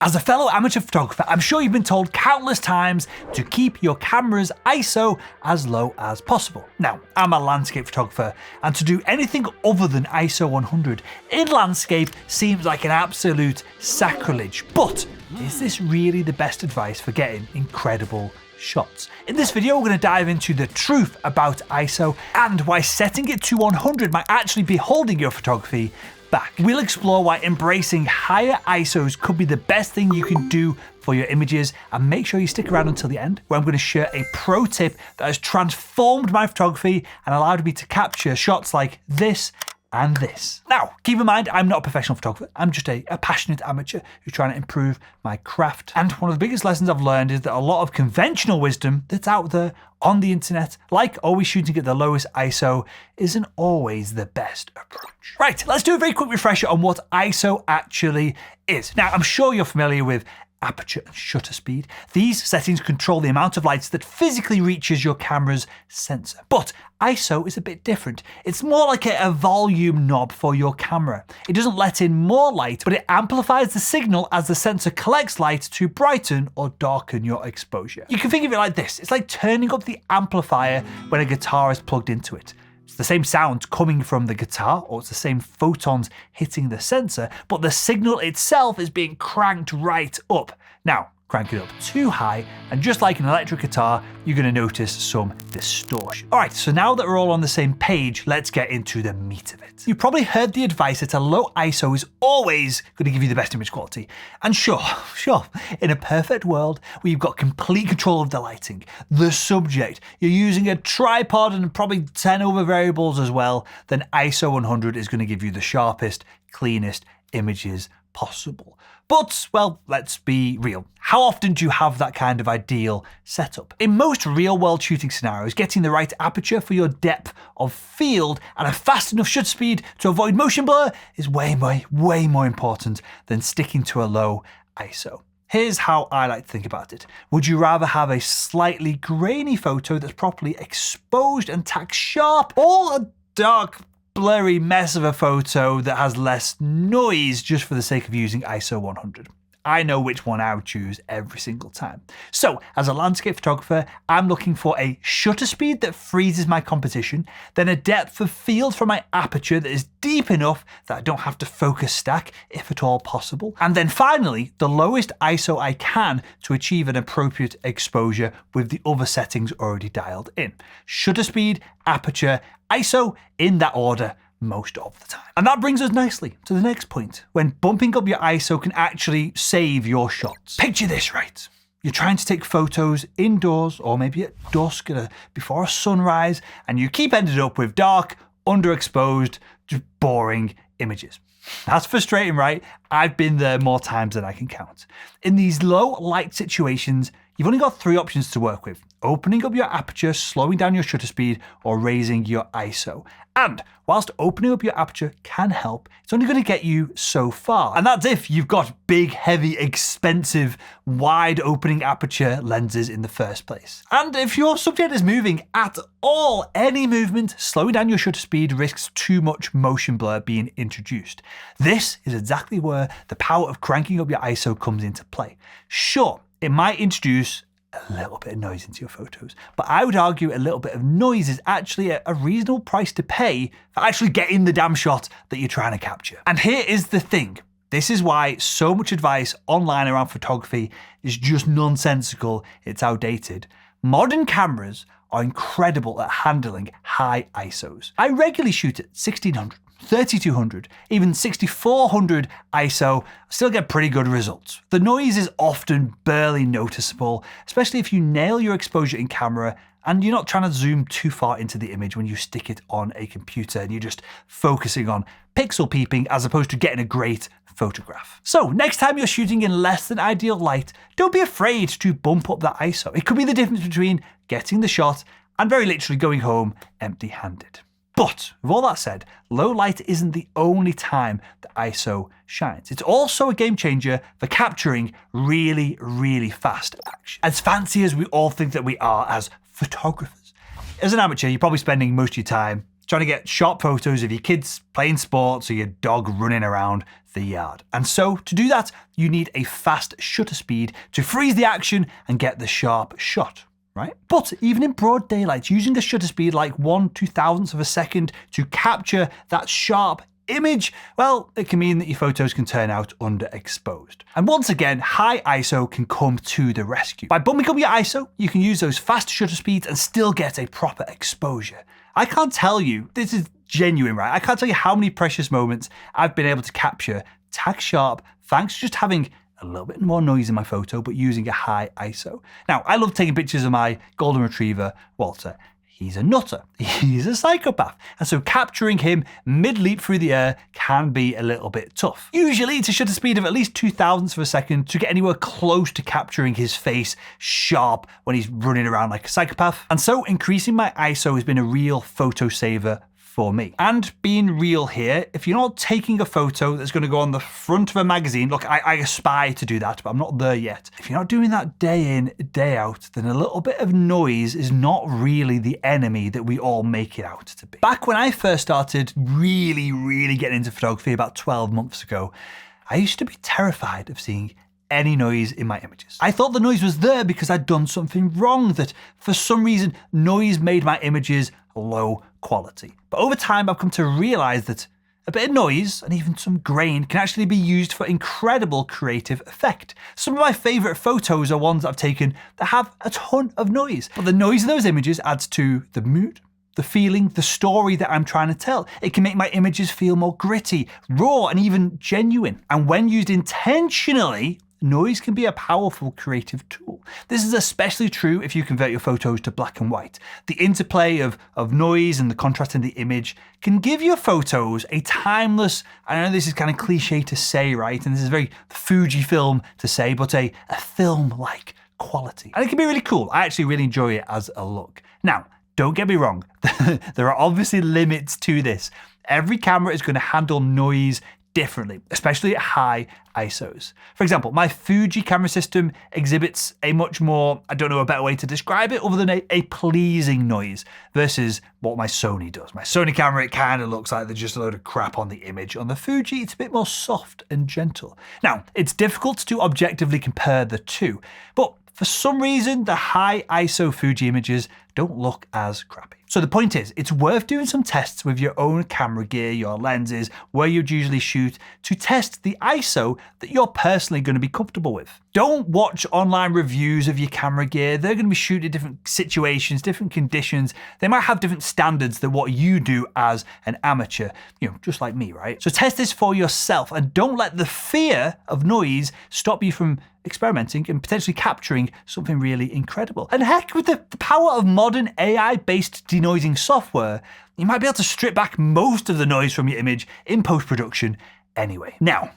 As a fellow amateur photographer, I'm sure you've been told countless times to keep your camera's ISO as low as possible. Now, I'm a landscape photographer, and to do anything other than ISO 100 in landscape seems like an absolute sacrilege. But is this really the best advice for getting incredible shots? In this video, we're going to dive into the truth about ISO and why setting it to 100 might actually be holding your photography back. We'll explore why embracing higher ISOs could be the best thing you can do for your images, and make sure you stick around until the end, where I'm going to share a pro tip that has transformed my photography and allowed me to capture shots like this and this. Now, keep in mind, I'm not a professional photographer. I'm just a passionate amateur who's trying to improve my craft. And one of the biggest lessons I've learned is that a lot of conventional wisdom that's out there on the internet, like always shooting at the lowest ISO, isn't always the best approach. Right, let's do a very quick refresher on what ISO actually is. Now, I'm sure you're familiar with aperture and shutter speed. These settings control the amount of light that physically reaches your camera's sensor. But ISO is a bit different. It's more like a volume knob for your camera. It doesn't let in more light, but it amplifies the signal as the sensor collects light to brighten or darken your exposure. You can think of it like this. It's like turning up the amplifier when a guitar is plugged into it. It's the same sound coming from the guitar, or it's the same photons hitting the sensor, but the signal itself is being cranked right up. Now, crank it up too high, and just like an electric guitar, you're going to notice some distortion. All right, so now that we're all on the same page, let's get into the meat of it. You've probably heard the advice that a low ISO is always going to give you the best image quality. And sure, in a perfect world where you've got complete control of the lighting, the subject, you're using a tripod and probably 10 other variables as well, then ISO 100 is going to give you the sharpest, cleanest images possible. But, well, let's be real. How often do you have that kind of ideal setup? In most real-world shooting scenarios, getting the right aperture for your depth of field and a fast enough shutter speed to avoid motion blur is way more important than sticking to a low ISO. Here's how I like to think about it. Would you rather have a slightly grainy photo that's properly exposed and tacked sharp, or a dark, blurry mess of a photo that has less noise just for the sake of using ISO 100? I know which one I would choose every single time. So, as a landscape photographer, I'm looking for a shutter speed that freezes my composition, then a depth of field from my aperture that is deep enough that I don't have to focus stack, if at all possible, and then finally, the lowest ISO I can to achieve an appropriate exposure with the other settings already dialed in. Shutter speed, aperture, ISO, in that order most of the time. And that brings us nicely to the next point, when bumping up your ISO can actually save your shots. Picture this, right? You're trying to take photos indoors, or maybe at dusk before a sunrise, and you keep ending up with dark, underexposed, just boring images. That's frustrating, right? I've been there more times than I can count. In these low light situations, you've only got three options to work with: opening up your aperture, slowing down your shutter speed, or raising your ISO. And whilst opening up your aperture can help, it's only going to get you so far. And that's if you've got big, heavy, expensive, wide opening aperture lenses in the first place. And if your subject is moving at all, any movement slowing down your shutter speed risks too much motion blur being introduced. This is exactly where the power of cranking up your ISO comes into play. Sure, it might introduce a little bit of noise into your photos, but I would argue a little bit of noise is actually a reasonable price to pay for actually getting the damn shot that you're trying to capture. And here is the thing. This is why so much advice online around photography is just nonsensical, it's outdated. Modern cameras are incredible at handling high ISOs. I regularly shoot at 1600, 3200, even 6400 ISO, still get pretty good results. The noise is often barely noticeable, especially if you nail your exposure in camera and you're not trying to zoom too far into the image when you stick it on a computer and you're just focusing on pixel peeping as opposed to getting a great photograph. So next time you're shooting in less than ideal light, don't be afraid to bump up that ISO. It could be the difference between getting the shot and very literally going home empty-handed. But with all that said, low light isn't the only time the ISO shines. It's also a game changer for capturing really fast action. As fancy as we all think that we are as photographers, as an amateur, you're probably spending most of your time trying to get sharp photos of your kids playing sports or your dog running around the yard. And so to do that, you need a fast shutter speed to freeze the action and get the sharp shot. Right? But even in broad daylight, using a shutter speed like 1/2000th of a second to capture that sharp image, well, it can mean that your photos can turn out underexposed. And once again, high ISO can come to the rescue. By bumping up your ISO, you can use those fast shutter speeds and still get a proper exposure. I can't tell you, this is genuine, right? I can't tell you how many precious moments I've been able to capture tag sharp thanks to just having a little bit more noise in my photo, but using a high ISO. Now, I love taking pictures of my golden retriever, Walter. He's a nutter. He's a psychopath. And so capturing him mid-leap through the air can be a little bit tough. Usually it's a shutter speed of at least 0.02 of a second to get anywhere close to capturing his face sharp when he's running around like a psychopath. And so increasing my ISO has been a real photo saver for me. And being real here, if you're not taking a photo that's going to go on the front of a magazine, look, I aspire to do that, but I'm not there yet. If you're not doing that day in, day out, then a little bit of noise is not really the enemy that we all make it out to be. Back when I first started really getting into photography about 12 months ago, I used to be terrified of seeing any noise in my images. I thought the noise was there because I'd done something wrong, that for some reason noise made my images low quality. But over time I've come to realize that a bit of noise and even some grain can actually be used for incredible creative effect. Some of my favorite photos are ones that I've taken that have a ton of noise. But the noise in those images adds to the mood, the feeling, the story that I'm trying to tell. It can make my images feel more gritty, raw, and even genuine. And when used intentionally, noise can be a powerful creative tool. This is especially true if you convert your photos to black and white. The interplay of noise and the contrast in the image can give your photos a timeless, I know this is kind of cliche to say, right? And this is very Fujifilm to say, but a film-like quality. And it can be really cool. I actually really enjoy it as a look. Now, don't get me wrong. There are obviously limits to this. Every camera is going to handle noise differently, especially at high ISOs. For example, my Fuji camera system exhibits a much more, I don't know a better way to describe it other than a pleasing noise versus what my Sony does. My Sony camera, it kind of looks like there's just a load of crap on the image. On the Fuji, it's a bit more soft and gentle. Now, it's difficult to objectively compare the two, but for some reason, the high ISO Fuji images don't look as crappy. So the point is, it's worth doing some tests with your own camera gear, your lenses, where you'd usually shoot, to test the ISO that you're personally going to be comfortable with. Don't watch online reviews of your camera gear. They're going to be shooting in different situations, different conditions. They might have different standards than what you do as an amateur, just like me, right? So test this for yourself and don't let the fear of noise stop you from experimenting and potentially capturing something really incredible. And heck, with the power of modern AI-based denoising software, you might be able to strip back most of the noise from your image in post-production anyway. Now,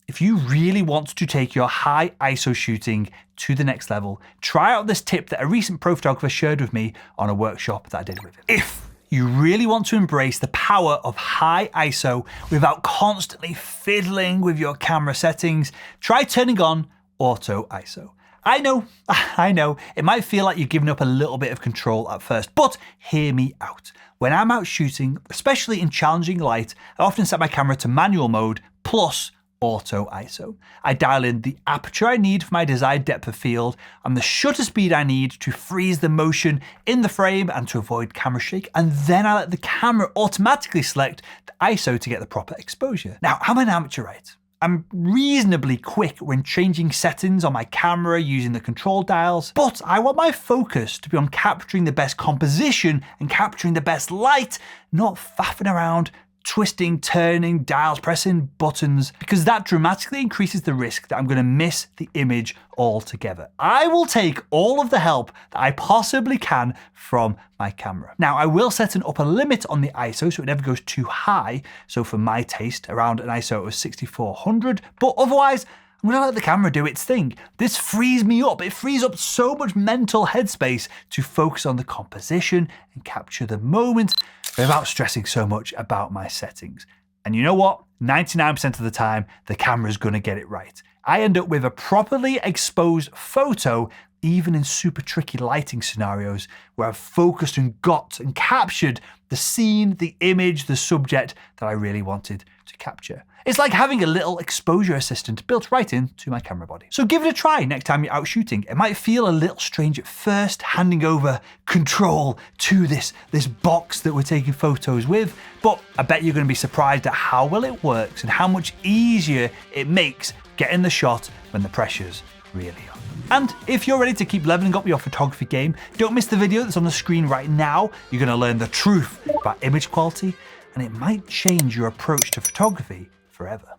if you really want to take your high ISO shooting to the next level, try out this tip that a recent pro photographer shared with me on a workshop that I did with him. If you really want to embrace the power of high ISO without constantly fiddling with your camera settings, try turning on Auto ISO. I know, it might feel like you've given up a little bit of control at first, but hear me out. When I'm out shooting, especially in challenging light, I often set my camera to manual mode plus Auto ISO. I dial in the aperture I need for my desired depth of field and the shutter speed I need to freeze the motion in the frame and to avoid camera shake, and then I let the camera automatically select the ISO to get the proper exposure. Now, I'm an amateur, right? I'm reasonably quick when changing settings on my camera using the control dials, but I want my focus to be on capturing the best composition and capturing the best light, not faffing around, twisting, turning, dials, pressing buttons, because that dramatically increases the risk that I'm going to miss the image altogether. I will take all of the help that I possibly can from my camera. Now, I will set an upper limit on the ISO so it never goes too high. So for my taste, around an ISO of 6400, but otherwise, I'm gonna let the camera do its thing. This frees me up. It frees up so much mental headspace to focus on the composition and capture the moment without stressing so much about my settings. And you know what? 99% of the time, the camera's gonna get it right. I end up with a properly exposed photo even in super tricky lighting scenarios where I've focused and got and captured the scene, the image, the subject that I really wanted to capture. It's like having a little exposure assistant built right into my camera body. So give it a try next time you're out shooting. It might feel a little strange at first, handing over control to this box that we're taking photos with, but I bet you're going to be surprised at how well it works and how much easier it makes getting the shot when the pressure's really on. And if you're ready to keep leveling up your photography game, don't miss the video that's on the screen right now. You're going to learn the truth about image quality, and it might change your approach to photography forever.